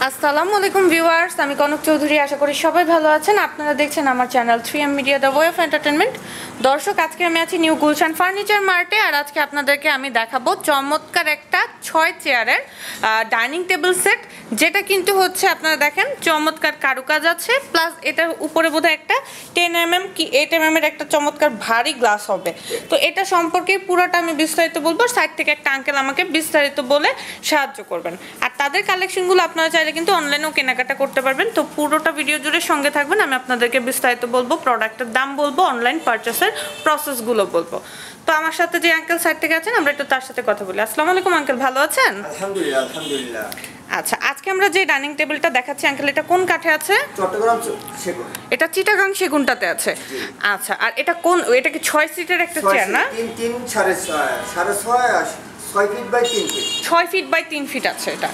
আসসালামু আলাইকুম ভিউয়ার্স, আমি কনক চৌধুরী। আশা করি সবাই ভালো আছেন। আপনারা দেখছেন আমার channel 3M media the way of entertainment. দর্শক, আজকে আমি আছি নিউ গুলশান ফার্নিচার মার্টে, আর আজকে আপনাদেরকে আমি দেখাবো চমৎকার একটা 6 চেয়ারের ডাইনিং টেবিল সেট, যেটা কিন্তু হচ্ছে আপনারা দেখেন চমৎকার কারুকাজ আছে, প্লাস এটার উপরে বোধহয় একটা 10mm কি 8mm এর একটা চমৎকার ভারী গ্লাস হবে। তো এটা সম্পর্কে পুরোটা আমি বিস্তারিত বলবো, সাইড থেকে একটা আঙ্কেল আমাকে বিস্তারিত বলে সাহায্য করবেন। আর তাদের কালেকশনগুলো আপনারা চাইলে কিন্তু অনলাইনেও কেনাকাটা করতে পারবেন। তো পুরোটা ভিডিও জুড়ে সঙ্গে থাকবেন, আমি আপনাদেরকে বিস্তারিত বলবো, প্রোডাক্টের দাম বলবো, অনলাইন পারচেসের প্রসেসগুলো বলবো। তো আমার সাথে যে আঙ্কেল সাইড থেকে আছেন, আমরা একটু তার সাথে কথা বলি। আসসালামু আলাইকুম আঙ্কেল, ভালো আছেন? আলহামদুলিল্লাহ আলহামদুলিল্লাহ। আচ্ছা, আজকে আমরা যে ডাইনিং টেবিলটা দেখাচ্ছি আঙ্কেল, এটা কোন কাঠে আছে? চট্টগ্রাম সেগুন। এটা চিটাগাং সেগুনটাতে আছে। আচ্ছা, আর এটা কোন, এটা কি 6 সিটের একটা চেয়ার না? 3 6.5 feet by 3 feet, 6 feet by 3 feet আছে এটা।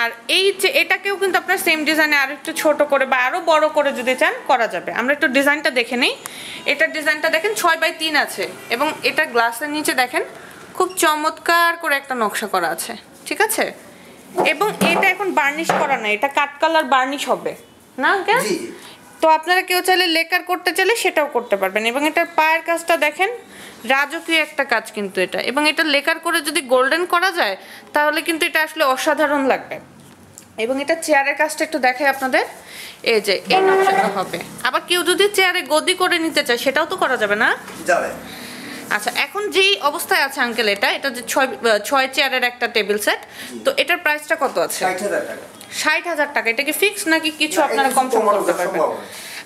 আর এই যে এটাকেও কিন্তু আপনার সেম ডিজাইনে আর একটু ছোট করে বা আরো বড় করে যদি চান করা যাবে। আমরা একটু ডিজাইনটা দেখে নেই। এটার ডিজাইনটা দেখেন 6x3 আছে, এবং এটা গ্লাসের নিচে দেখেন খুব চমৎকার করে একটা নকশা করা আছে, ঠিক আছে? এবং এটা এখন বার্নিশ করা না, এটা কাট কালার বার্নিশ হবে না আঙ্কেল? জি। তো আপনারা কেউ চাইলে লেকার করতে চাইলে সেটাও করতে পারবেন। এবং এটার পায়ের কাজটা দেখেন, রাজকীয় একটা কাজ কিন্তু এটা। এবং এটা লেকার করে যদি গোল্ডেন করা যায় তাহলে কিন্তু এটা আসলে অসাধারণ লাগবে। এবং এটা চেয়ারের কাজটা একটু দেখাই আপনাদের, এই যে এই নকশাটা হবে। আবার কেউ যদি চেয়ারে গদি করে নিতে চায় সেটাও তো করা যাবে না? যাবে। আচ্ছা, এখন যেই অবস্থায় আছে আঙ্কেল, এটা যে 6 চেয়ারের একটা টেবিল সেট, তো এটার প্রাইসটা কত আছে? 60,000 টাকা। 60,000 টাকা। এটা কি ফিক্স নাকি কিছু আপনারা কম সম করতে পারবেন?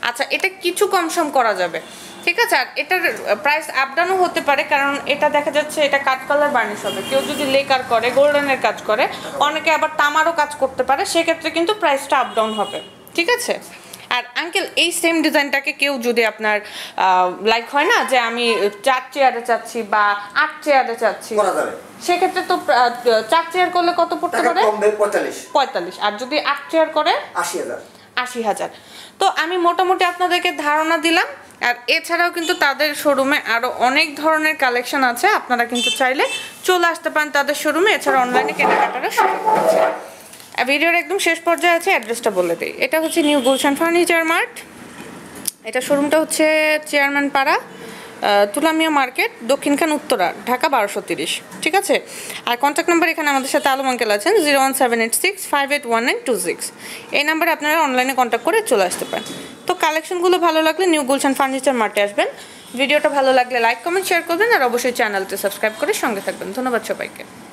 আচ্ছা, এটা কিছু কম সম করা যাবে, ঠিক আছে। আর এটার প্রাইস আপ ডাউনও হতে পারে, কারণ এটা দেখা যাচ্ছে এটা কাট কালার বার্নিশ হবে। কেউ যদি লেকার করে, গোল্ডেনের কাজ করে, অনেকে আবার তামারও কাজ করতে পারে, সেক্ষেত্রে কিন্তু প্রাইসটা আপ ডাউন হবে, ঠিক আছে। আর আঙ্কেল, এই সেম ডিজাইনটাকে কেউ যদি আপনার লাইক হয় না যে আমি 4 চেয়ারে চাচ্ছি বা 8 চেয়ারে চাচ্ছি, সেক্ষেত্রে তো 4 চেয়ার করলে কত পড়তে পারে? 45। আর যদি 8 চেয়ার করে 80,000। তো আমি মোটামুটি আপনাদেরকে ধারণা দিলাম। আর এছাড়াও কিন্তু তাদের শোরুমে আরও অনেক ধরনের কালেকশন আছে, আপনারা কিন্তু চাইলে চলে আসতে পারেন তাদের শোরুমে। এছাড়া অনলাইনে কেনাকাটারও সুযোগ আছে। ভিডিওর একদম শেষ পর্যায়ে আছে, অ্যাড্রেসটা বলে দিই। এটা হচ্ছে নিউ গুলশান ফার্নিচার মার্ট। এটা শোরুমটা হচ্ছে চেয়ারম্যান পাড়া, তুলামিয়া মার্কেট, দক্ষিণখান, উত্তরা, ঢাকা 1230, ঠিক আছে। আর কন্ট্যাক্ট নাম্বার এখানে আমাদের সাথে আলম আঙ্কেল আছেন, 01786581926। এই নাম্বারে আপনারা অনলাইনে কন্ট্যাক্ট করে চলে আসতে পারেন। তো কালেকশনগুলো ভালো লাগলে নিউ গুলশান ফার্নিচার মার্টে আসবেন। ভিডিওটা ভালো লাগলে লাইক, কমেন্ট, শেয়ার করবেন, আর অবশ্যই চ্যানেলটি সাবস্ক্রাইব করে সঙ্গে থাকবেন। ধন্যবাদ সবাইকে।